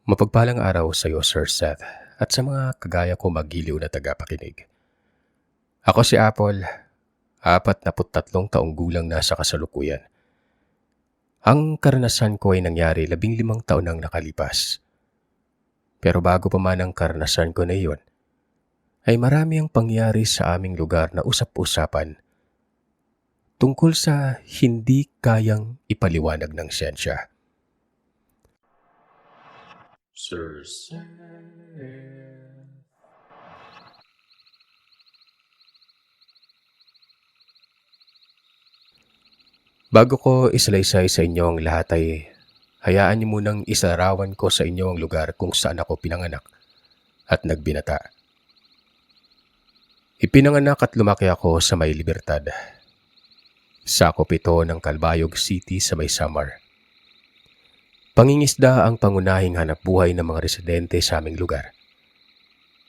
Mapagpalang araw sa iyo, Sir Seth, at sa mga kagaya ko magiliw na tagapakinig. Ako si Apple, 43 taong gulang na sa kasalukuyan. Ang karanasan ko ay nangyari 15 taon nang nakalipas. Pero bago pa man ang karanasan ko na iyon, ay marami ang pangyari sa aming lugar na usap-usapan tungkol sa hindi kayang ipaliwanag ng siyensya. Sir Seth. Bago ko isalaysay sa inyo ang lahat ay hayaan niyo munang isalarawan ko sa inyo ang lugar kung saan ako pinanganak at nagbinata. Ipinanganak at lumaki ako sa May Libertad. Sakop ito ng Calbayog City sa May Samar. Pangingisda ang pangunahing hanapbuhay ng mga residente sa aming lugar.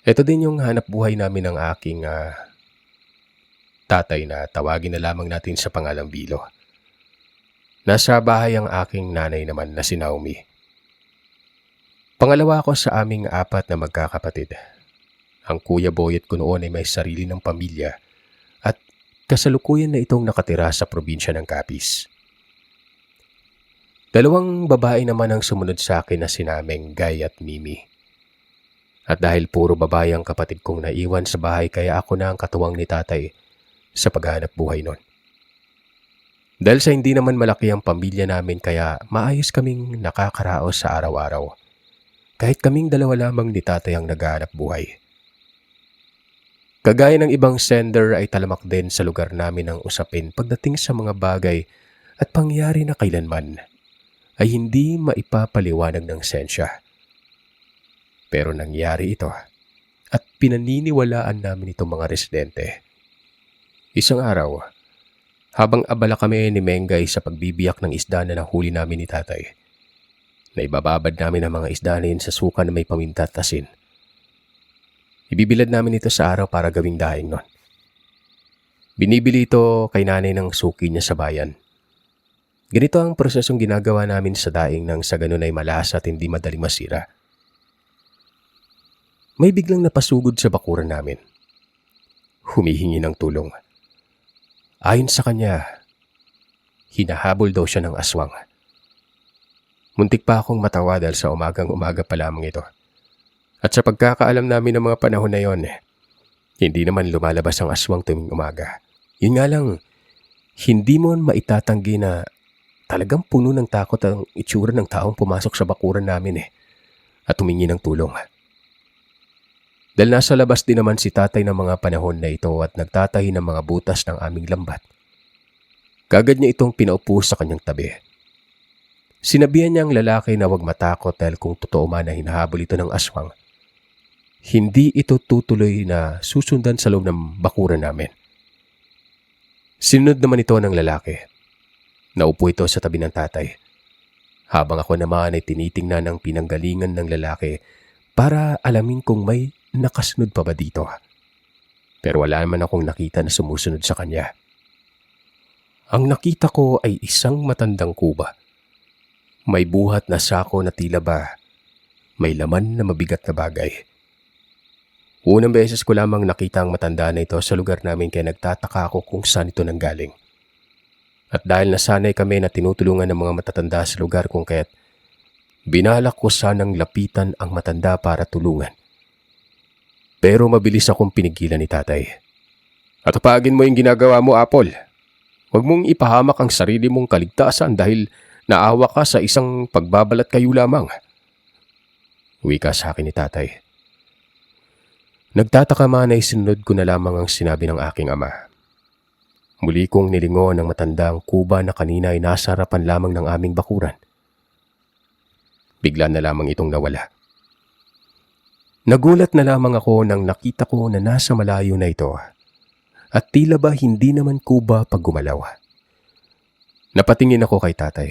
Ito din yung hanapbuhay namin ng aking tatay na tawagin na lamang natin sa pangalang Bilo. Nasa bahay ang aking nanay naman na si Naomi. Pangalawa ako sa aming 4 na magkakapatid. Ang kuya Boyet ko noon ay may sarili ng pamilya at kasalukuyan na itong nakatira sa probinsya ng Capiz. 2 babae naman ang sumunod sa akin na sinaming Guy at Mimi. At dahil puro babae ang kapatid kong naiwan sa bahay kaya ako na ang katuwang ni tatay sa paghahanap buhay noon. Dahil sa hindi naman malaki ang pamilya namin kaya maayos kaming nakakaraos sa araw-araw. Kahit kaming 2 lamang ni tatay ang naghahanap buhay. Kagaya ng ibang sender ay talamak din sa lugar namin ang usapin pagdating sa mga bagay at pangyari na kailanman ay hindi maipapaliwanag ng siyensya. Pero nangyari ito at pinaniniwalaan namin itong mga residente. Isang araw, habang abala kami ni Mengay sa pagbibiyak ng isda na nahuli namin ni tatay, naibababad namin ang mga isda na yun sa suka na may paminta at asin. Ibibilad namin ito sa araw para gawing daing nun. Binibili ito kay nanay ng suki niya sa bayan. Ganito ang prosesong ginagawa namin sa daing nang sa ganun ay malasa at hindi madaling masira. May biglang napasugod sa bakuran namin. Humihingi ng tulong. Ayon sa kanya, hinahabol daw siya ng aswang. Muntik pa akong matawa dahil sa umagang-umaga pa lamang ito. At sa pagkakaalam namin ng mga panahon na yon, hindi naman lumalabas ang aswang tuwing umaga. Yun nga lang, hindi mo maitatanggi na talagang puno ng takot ang itsura ng taong pumasok sa bakuran namin at humingi ng tulong. Dahil nasa labas din naman si tatay ng mga panahon na ito at nagtatahi ng mga butas ng aming lambat. Kagad niya itong pinaupo sa kanyang tabi. Sinabihan niya ang lalaki na huwag matakot dahil kung totoo man na hinahabol ito ng aswang, hindi ito tutuloy na susundan sa loob ng bakuran namin. Sinunod naman ito ng lalaki. Naupo ito sa tabi ng tatay. Habang ako naman ay tinitingnan ng pinanggalingan ng lalaki para alamin kung may nakasunod pa ba dito. Pero wala naman akong nakita na sumusunod sa kanya. Ang nakita ko ay isang matandang kuba. May buhat na sako na tila ba may laman na mabigat na bagay. Unang beses ko lamang nakita ang matanda na ito sa lugar namin kaya nagtataka ako kung saan ito nanggaling. At dahil nasanay kami na tinutulungan ng mga matatanda sa lugar kung kaya't binalak ko sanang lapitan ang matanda para tulungan. Pero mabilis akong pinigilan ni tatay. At apagin mo yung ginagawa mo, Apple. Huwag mong ipahamak ang sarili mong kaligtasan dahil naawa ka sa isang pagbabalat kayo lamang. Wika sa akin ni tatay. Nagtataka man ay sinunod ko na lamang ang sinabi ng aking ama. Muli kong nilingon ang matandang kuba na kanina ay nasa harapan lamang ng aming bakuran. Bigla na lamang itong nawala. Nagulat na lamang ako nang nakita ko na nasa malayo na ito at tila ba hindi naman kuba pag gumalaw. Napatingin ako kay tatay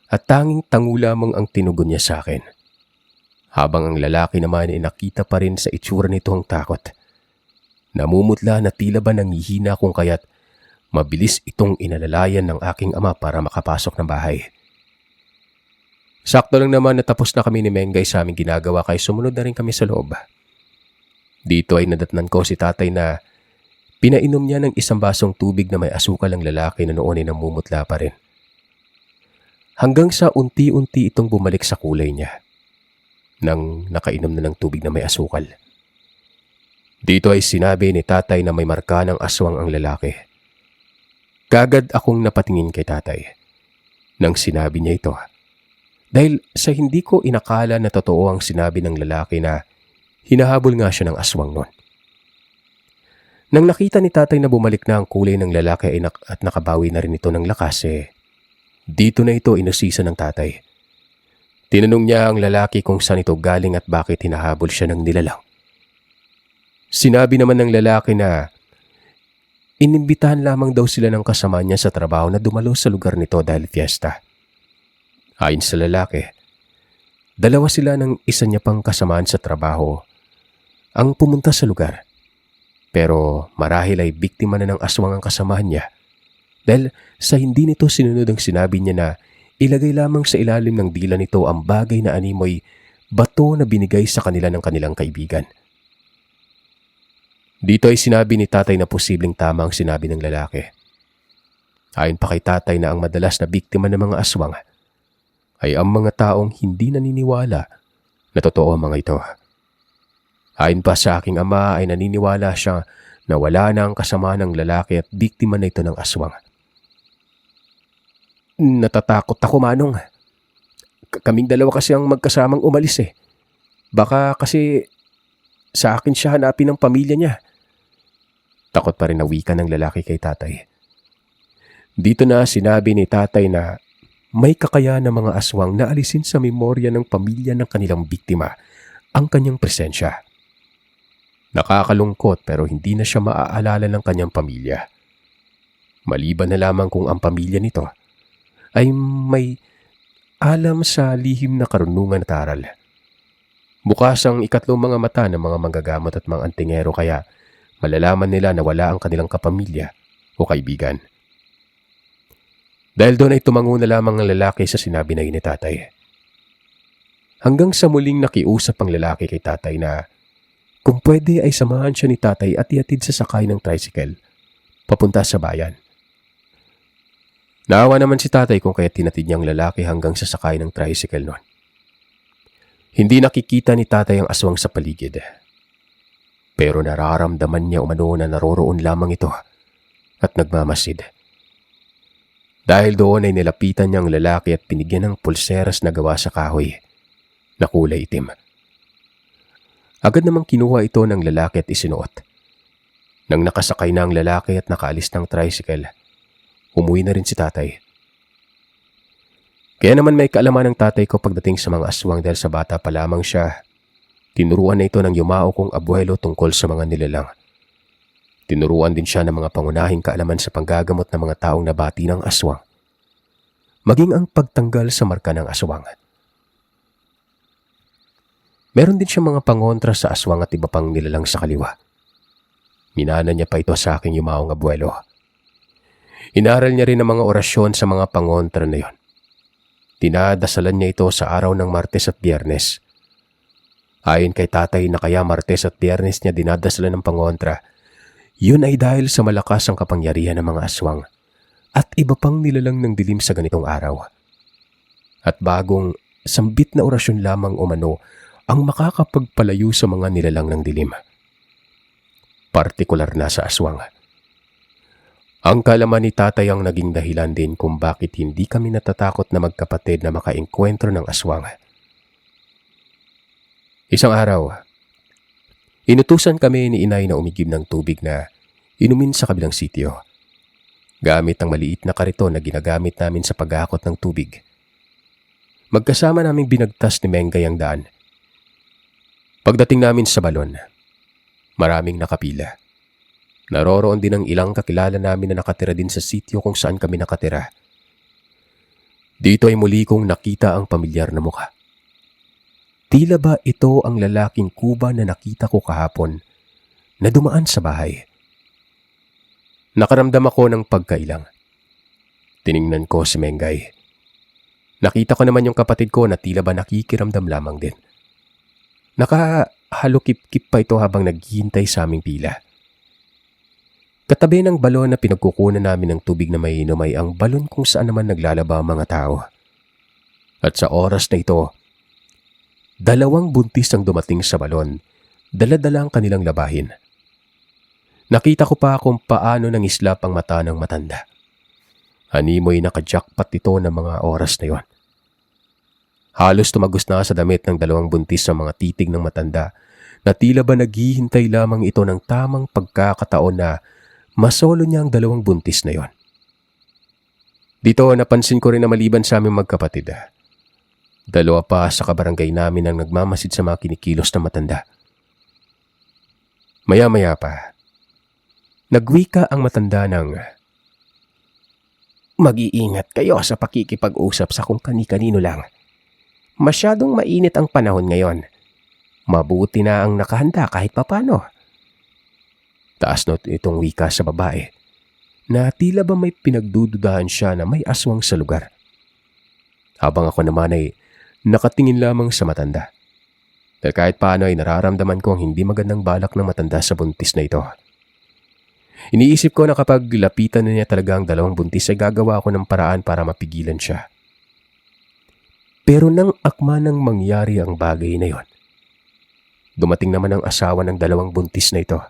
at tanging tango lamang ang tinugon niya sa akin. Habang ang lalaki naman ay nakita pa rin sa itsura nito ang takot. Namumutla na tila ba nangihina kung kaya't mabilis itong inalalayan ng aking ama para makapasok ng bahay. Sakto lang naman na tapos na kami ni Mengay sa aming ginagawa kaya sumunod na rin kami sa loob. Dito ay nadatnan ko si tatay na pinainom niya ng isang basong tubig na may asukal ang lalaki na noon ay namumutla pa rin. Hanggang sa unti-unti itong bumalik sa kulay niya nang nakainom na ng tubig na may asukal. Dito ay sinabi ni tatay na may marka ng aswang ang lalaki. Kagad akong napatingin kay tatay nang sinabi niya ito. Dahil sa hindi ko inakala na totoo ang sinabi ng lalaki na hinahabol nga siya ng aswang noon. Nang nakita ni tatay na bumalik na ang kulay ng lalaki at nakabawi na rin ito ng lakas dito na ito inusisa ng tatay. Tinanong niya ang lalaki kung saan ito galing at bakit hinahabol siya ng nilalang. Sinabi naman ng lalaki na inimbitahan lamang daw sila ng kasama niya sa trabaho na dumalo sa lugar nito dahil fiesta. Ayon sa lalaki, dalawa sila ng isa niya pang kasamaan sa trabaho ang pumunta sa lugar. Pero marahil ay biktima na ng aswang ang kasamahan niya dahil sa hindi nito sinunod ang sinabi niya na ilagay lamang sa ilalim ng dila nito ang bagay na animoy bato na binigay sa kanila ng kanilang kaibigan. Dito ay sinabi ni tatay na posibleng tama ang sinabi ng lalaki. Ayon pa kay tatay na ang madalas na biktima ng mga aswang ay ang mga taong hindi naniniwala na totoo ang mga ito. Ayon pa sa aking ama ay naniniwala siya na wala na ang kasama ng lalaki at biktima na ito ng aswang. Natatakot ako, Manong. Kaming dalawa kasi ang magkasamang umalis Baka kasi sa akin siya hanapin ng pamilya niya. Takot pa rin na wika ng lalaki kay tatay. Dito na sinabi ni tatay na may kakaya ng mga aswang na alisin sa memorya ng pamilya ng kanilang biktima ang kanyang presensya. Nakakalungkot pero hindi na siya maaalala ng kanyang pamilya. Maliban na lamang kung ang pamilya nito ay may alam sa lihim na karunungan at aral. Bukas ang ikatlong mga mata ng mga manggagamot at mga antingero kaya malalaman nila na wala ang kanilang kapamilya o kaibigan. Dahil doon ay tumango na lamang ang lalaki sa sinabi na ni tatay. Hanggang sa muling nakiusap ang lalaki kay tatay na kung pwede ay samahan siya ni tatay at iatid sa sakay ng tricycle papunta sa bayan. Naawa naman si tatay kung kaya tinatid niya ang lalaki hanggang sa sakay ng tricycle noon. Hindi nakikita ni tatay ang aswang sa paligid. Pero nararamdaman niya umano na naroroon lamang ito at nagmamasid. Dahil doon ay nilapitan niya ang lalaki at binigyan ng pulseras na gawa sa kahoy na kulay itim. Agad namang kinuha ito ng lalaki at isinuot. Nang nakasakay na ang lalaki at nakaalis ng tricycle, umuwi na rin si tatay. Kaya naman may kaalaman ng tatay ko pagdating sa mga aswang dahil sa bata pa lamang siya. Tinuruan na ito ng yumao kong abuelo tungkol sa mga nilalang. Tinuruan din siya ng mga pangunahing kaalaman sa panggagamot ng mga taong nabati ng aswang. Maging ang pagtanggal sa marka ng aswang. Meron din siya mga pangontra sa aswang at iba pang nilalang sa kaliwa. Minana niya pa ito sa aking yumaong abuelo. Inaral niya rin ang mga orasyon sa mga pangontra na yon. Dinadasalan niya ito sa araw ng Martes at Biyernes. Ayon kay tatay na kaya Martes at Biyernes niya dinadasalan ng pangontra, yun ay dahil sa malakas ang kapangyarihan ng mga aswang at iba pang nilalang ng dilim sa ganitong araw. At bagong sambit na orasyon lamang umano ang makakapagpalayo sa mga nilalang ng dilim. Partikular na sa aswang. Ang kaalaman ni tatay ang naging dahilan din kung bakit hindi kami natatakot na magkapatid na makaengkwentro ng aswang. Isang araw, inutusan kami ni inay na umigib ng tubig na inumin sa kabilang sitio. Gamit ang maliit na kariton na ginagamit namin sa paghahakot ng tubig. Magkasama naming binagtas ni Mengay ang daan. Pagdating namin sa balon, maraming nakapila. Naroroon din ang ilang kakilala namin na nakatira din sa sitio kung saan kami nakatira. Dito ay muli kong nakita ang pamilyar na mukha. Tila ba ito ang lalaking kuba na nakita ko kahapon na dumaan sa bahay? Nakaramdam ako ng pagkailang. Tiningnan ko si Mengay. Nakita ko naman yung kapatid ko na tila ba nakikiramdam lamang din. Nakahalukip-kip pa ito habang naghihintay sa aming pila. Katabi ng balon na pinagkukunan namin ng tubig na may inom ay ang balon kung saan naman naglalaba ang mga tao. At sa oras na ito, 2 buntis ang dumating sa balon, dala-dala ang kanilang labahin. Nakita ko pa kung paano nangislap ang mata ng matanda. Animoy naka-jackpot ito ng mga oras na yon. Halos tumagos na sa damit ng 2 buntis sa mga titig ng matanda na tila ba naghihintay lamang ito ng tamang pagkakataon na masolo niya ang 2 buntis na yon. Dito napansin ko rin na maliban sa aming magkapatid, 2 pa sa kabarangay namin ang nagmamasid sa mga kinikilos na matanda. Maya-maya pa, nagwika ang matanda ng, "Mag-iingat kayo sa pakikipag-usap sa kung kani-kanino lang. Masyadong mainit ang panahon ngayon. Mabuti na ang nakahanda kahit papano." Taas not itong wika sa babae na tila ba may pinagdududahan siya na may aswang sa lugar. Habang ako naman ay nakatingin lamang sa matanda. Dahil kahit paano ay nararamdaman ko ang hindi magandang balak ng matanda sa buntis na ito. Iniisip ko na kapag lapitan na niya talaga ang 2 buntis ay gagawa ako ng paraan para mapigilan siya. Pero nang akma nang mangyari ang bagay na yon, dumating naman ang asawa ng 2 buntis na ito,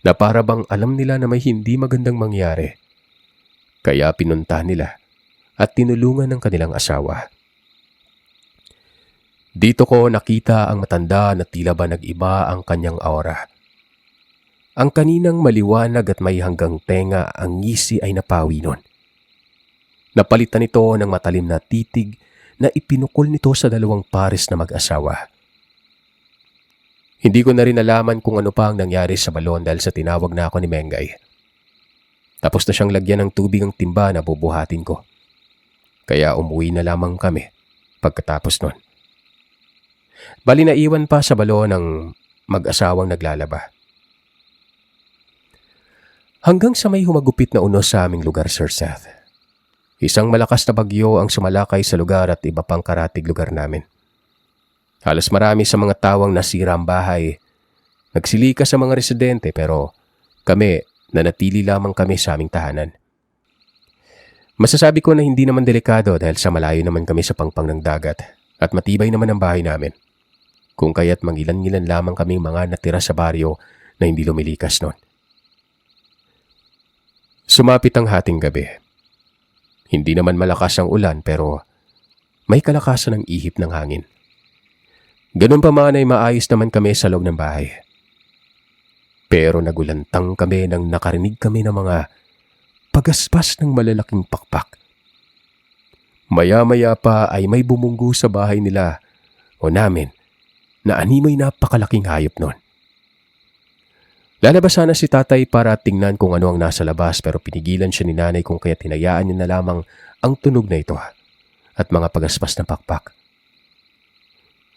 na para bang alam nila na may hindi magandang mangyari. Kaya pinunta nila at tinulungan ng kanilang asawa. Dito ko nakita ang matanda na tila ba nag-iba ang kanyang aura. Ang kaninang maliwanag at may hanggang tenga ang ngisi ay napawi nun. Napalitan ito ng matalim na titig na ipinukol nito sa 2 pares na mag-asawa. Hindi ko na rin nalaman kung ano pa ang nangyari sa balon dahil sa tinawag na ako ni Mengay. Tapos na siyang lagyan ng tubig ang timba na bubuhatin ko. Kaya umuwi na lamang kami pagkatapos nun. Bali naiwan pa sa balon ng mag-asawang naglalaba. Hanggang sa may humagupit na unos sa aming lugar, Sir Seth. Isang malakas na bagyo ang sumalakay sa lugar at iba pang karatig lugar namin. Halos marami sa mga tawang nasira ang bahay. Nagsilika sa mga residente pero kami, nanatili lamang kami sa aming tahanan. Masasabi ko na hindi naman delikado dahil sa malayo naman kami sa pangpang ng dagat at matibay naman ang bahay namin. Kung kaya't mangilan-ngilan lamang kaming mga natira sa baryo na hindi lumilikas noon. Sumapit ang hating gabi. Hindi naman malakas ang ulan pero may kalakasan ng ihip ng hangin. Ganun pa man ay maayos naman kami sa loob ng bahay. Pero nagulantang kami nang nakarinig kami ng mga pagaspas ng malalaking pakpak. Maya-maya pa ay may bumunggo sa bahay nila o namin na animoy napakalaking hayop noon. Lalabas sana si tatay para tingnan kung ano ang nasa labas pero pinigilan siya ni nanay kung kaya tinayaan niya na lamang ang tunog na ito at mga pagaspas na pakpak.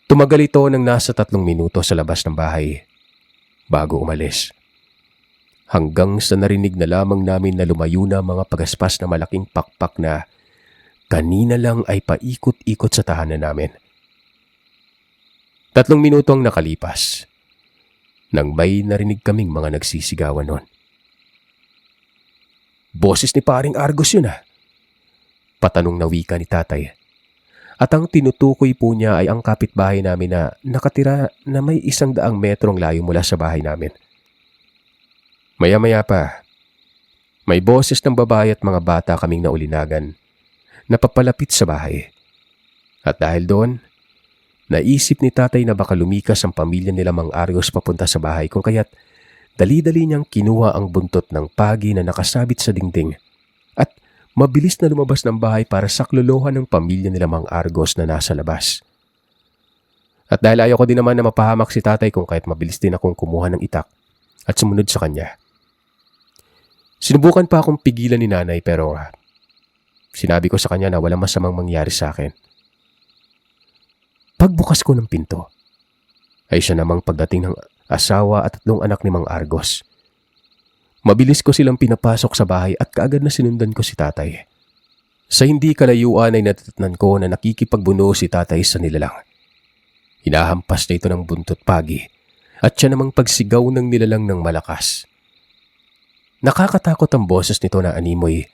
Tumagal ito ng nasa 3 minuto sa labas ng bahay bago umalis. Hanggang sa narinig na lamang namin na lumayo na mga pagaspas na malaking pakpak na kanina lang ay paikot-ikot sa tahanan namin. 3 minuto ang nakalipas nang may narinig kaming mga nagsisigawan nun. "Boses ni paring Argos yun ah," patanong na wika ni tatay. At ang tinutukoy po niya ay ang kapitbahay namin na nakatira na may 100 metrong layo mula sa bahay namin. Maya-maya pa, may boses ng babae at mga bata kaming naulinagan na papalapit sa bahay. At dahil doon, naisip ni tatay na baka lumikas ang pamilya nila Mang Argos papunta sa bahay kung kaya't dali-dali niyang kinuha ang buntot ng pagi na nakasabit sa dingding at mabilis na lumabas ng bahay para saklolohan ng pamilya nila Mang Argos na nasa labas. At dahil ayoko din naman na mapahamak si tatay kung kaya't mabilis din akong kumuha ng itak at sumunod sa kanya. Sinubukan pa akong pigilan ni nanay pero sinabi ko sa kanya na walang masamang mangyari sa akin. Pagbukas ko ng pinto, ay siya namang pagdating ng asawa at 3 anak ni Mang Argos. Mabilis ko silang pinapasok sa bahay at kaagad na sinundan ko si tatay. Sa hindi kalayuan ay natatnan ko na nakikipagbuno si tatay sa nilalang. Hinahampas na ito ng buntot pagi at siya namang pagsigaw ng nilalang ng malakas. Nakakatakot ang boses nito na animoy,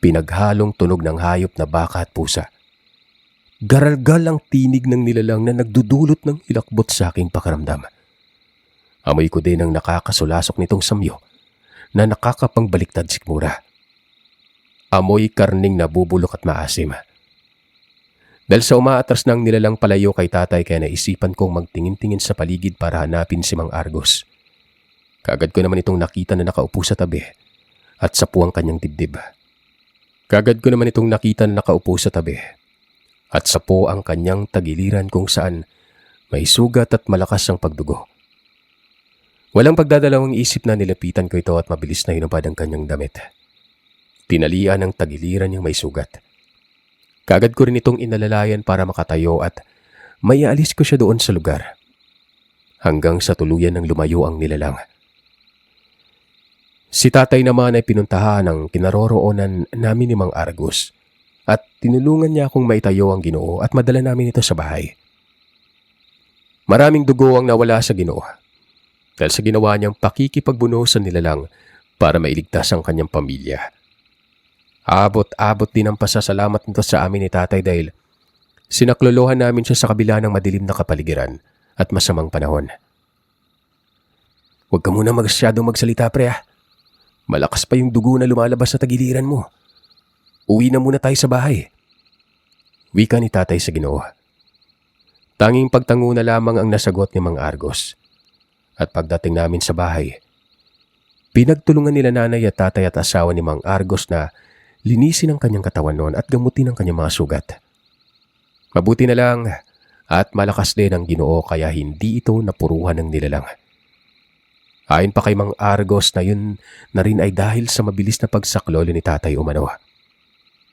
pinaghalong tunog ng hayop na baka at pusa. Garalgal ang tinig ng nilalang na nagdudulot ng hilakbot sa aking pakiramdam. Amoy ko din ang nakakasulasok nitong samyo na nakakapangbaliktad sikmura. Amoy karning nabubulok at maasim. Dahil sa umaatras ng nilalang palayo kay tatay kaya naisipan kong magtingin-tingin sa paligid para hanapin si Mang Argos. Kagad ko naman itong nakita na nakaupo sa tabi at sapu ang kanyang dibdib. At sapo ang kanyang tagiliran kung saan may sugat at malakas ang pagdugo. Walang pagdadalawang isip na nilapitan ko ito at mabilis na hinubad ang kanyang damit. Tinalian ang tagiliran niyang may sugat. Kagad ko rin itong inalalayan para makatayo at maialis ko siya doon sa lugar. Hanggang sa tuluyan ng lumayo ang nilalang. Si tatay naman ay pinuntahan ng kinaroroonan namin ni Mang Argos. At tinulungan niya akong maitayo ang Ginoo at madala namin ito sa bahay. Maraming dugo ang nawala sa Ginoo dahil sa ginawa niyang pakikipagbuno sa nilalang para mailigtas ang kanyang pamilya. Abot-abot din ang pasasalamat nito sa amin ni tatay dahil sinaklolohan namin siya sa kabila ng madilim na kapaligiran at masamang panahon. Huwag ka muna masyadong magsalita, pre. Malakas pa yung dugo na lumalabas sa tagiliran mo. Uwi na muna tayo sa bahay. Wika ni tatay sa Ginoo. Tanging pagtango na lamang ang nasagot ni Mang Argos. At pagdating namin sa bahay, pinagtulungan nila nanay at tatay at asawa ni Mang Argos na linisin ang kanyang katawan noon at gamutin ang kanyang mga sugat. Mabuti na lang at malakas din ang Ginoo kaya hindi ito napuruhan ng nilalang. Ayon pa kay Mang Argos na yun na rin ay dahil sa mabilis na pagsaklolo ni tatay umano.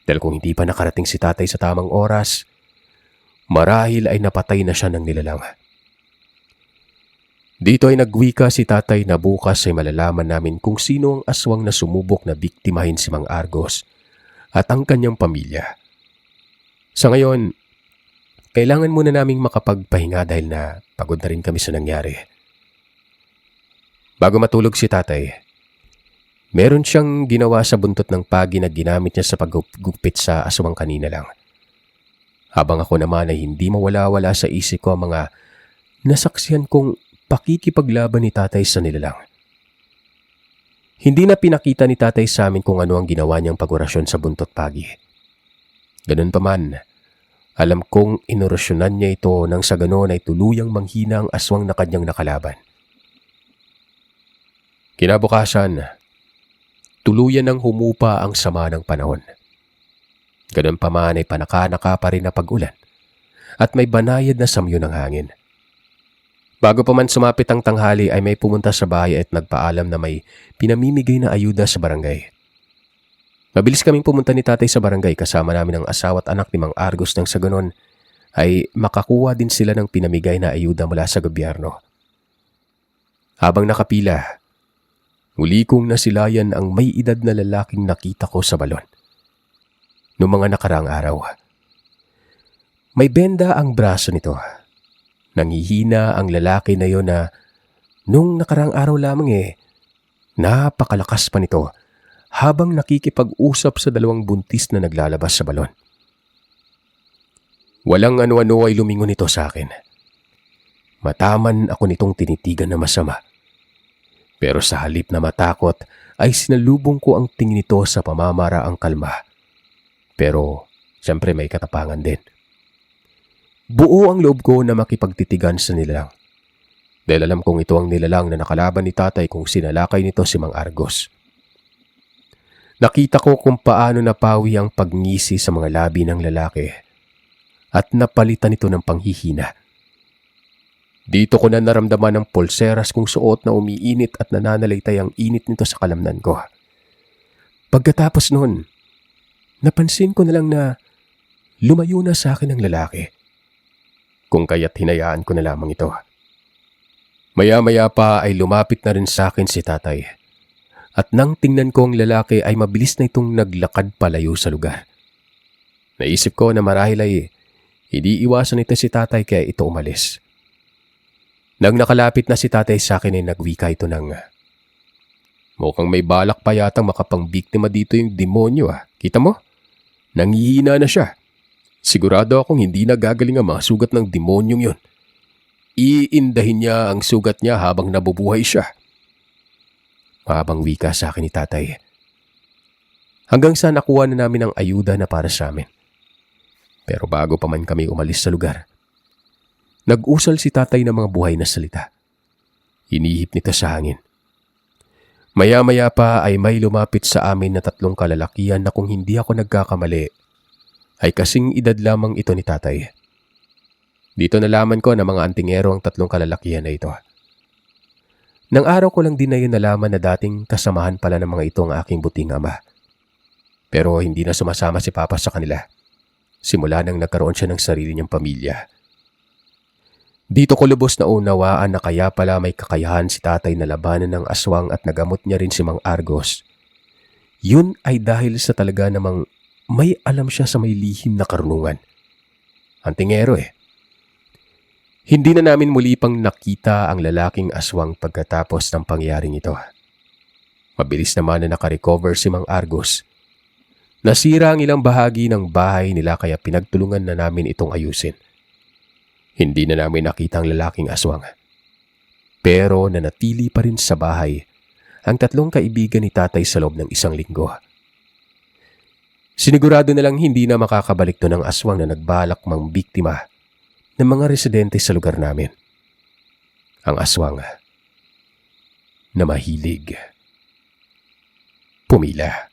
Dahil kung hindi pa nakarating si tatay sa tamang oras, marahil ay napatay na siya ng nilalang. Dito ay nagwika si tatay na bukas ay malalaman namin kung sino ang aswang na sumubok na biktimahin si Mang Argos at ang kanyang pamilya. Sa ngayon, kailangan muna naming makapagpahinga dahil na pagod na rin kami sa nangyari. Bago matulog si tatay, meron siyang ginawa sa buntot ng pagi na ginamit niya sa paggupit sa aswang kanina lang. Habang ako naman ay hindi mawala-wala sa isip ko ang mga nasaksihan kong pakikipaglaban ni tatay sa nilalang. Hindi na pinakita ni tatay sa amin kung ano ang ginawa niyang pag-orasyon sa buntot pagi. Ganun pa man, alam kong inorasyonan niya ito nang sa ganon ay tuluyang manghina ang aswang na kanyang nakalaban. Kinabukasan, tuluyan ng humupa ang sama ng panahon. Ganun pa man ay panaka-naka pa rin na pag-ulan at may banayad na samyo ng hangin. Bago pa man sumapit ang tanghali ay may pumunta sa bahay at nagpaalam na may pinamimigay na ayuda sa barangay. Mabilis kaming pumunta ni tatay sa barangay kasama namin ang asawa at anak ni Mang Argos nang sa ganon ay makakuha din sila ng pinamigay na ayuda mula sa gobyerno. Habang nakapila, muli kong nasilayan ang may edad na lalaking nakita ko sa balon. Noong mga nakaraang araw, may benda ang braso nito. Nanghihina ang lalaki na yon na nung nakaraang araw lamang napakalakas pa nito habang nakikipag-usap sa dalawang buntis na naglalabas sa balon. Walang ano-ano ay lumingon nito sa akin. Mataman ako nitong tinitigan na masama. Pero sa halip na matakot ay sinalubong ko ang tingin nito sa pamamaraang kalma. Pero siyempre may katapangan din. Buo ang loob ko na makipagtitigan sa nilalang. Dahil alam kong ito ang nilalang na nakalaban ni tatay kung sinalakay nito si Mang Argos. Nakita ko kung paano napawi ang pagngisi sa mga labi ng lalaki at napalitan ito ng panghihina. Dito ko na naramdaman ang pulseras kong suot na umiinit at nananalaytay ang init nito sa kalamnan ko. Pagkatapos nun, napansin ko na lang na lumayo na sa akin ang lalaki. Kung kaya't hinayaan ko na lamang ito. Maya-maya pa ay lumapit na rin sa akin si tatay. At nang tingnan ko ang lalaki ay mabilis na itong naglakad palayo sa lugar. Naisip ko na marahil ay hindi iwasan nito si tatay kaya ito umalis. Nang nakalapit na si tatay sa akin ay nagwika ito ng, mukhang may balak pa yatang makapangbiktima dito yung demonyo ah. Kita mo? Nangihina na siya. Sigurado akong hindi nagagaling ang mga sugat ng demonyong yun. Iindahin niya ang sugat niya habang nabubuhay siya. Mahabang wika sa akin ni tatay. Hanggang sa nakuha na namin ang ayuda na para sa amin. Pero bago pa man kami umalis sa lugar, nag-usal si tatay ng mga buhay na salita. Hinihip nito sa hangin. Maya-maya pa ay may lumapit sa amin na 3 kalalakihan na kung hindi ako nagkakamali, ay kasing edad lamang ito ni tatay. Dito nalaman ko na mga antingero ang 3 kalalakihan na ito. Nang araw ko lang din na yun nalaman na dating kasamahan pala ng mga ito ang aking buting ama. Pero hindi na sumasama si Papa sa kanila. Simula nang nagkaroon siya ng sarili niyang pamilya. Dito ko lubos na unawaan na kaya pala may kakayahan si tatay na labanan ng aswang at nagamot niya rin si Mang Argos. Yun ay dahil sa talaga namang may alam siya sa may lihim na karunungan. Antingero eh. Hindi na namin muli pang nakita ang lalaking aswang pagkatapos ng pangyaring ito. Mabilis naman na nakarecover si Mang Argos. Nasira ang ilang bahagi ng bahay nila kaya pinagtulungan na namin itong ayusin. Hindi na namin nakita ang lalaking aswang. Pero nanatili pa rin sa bahay ang 3 kaibigan ni tatay sa loob ng 1 linggo. Sinigurado na lang hindi na makakabalik to ng aswang na nagbalak mang biktima ng mga residente sa lugar namin. Ang aswang na mahilig pumila.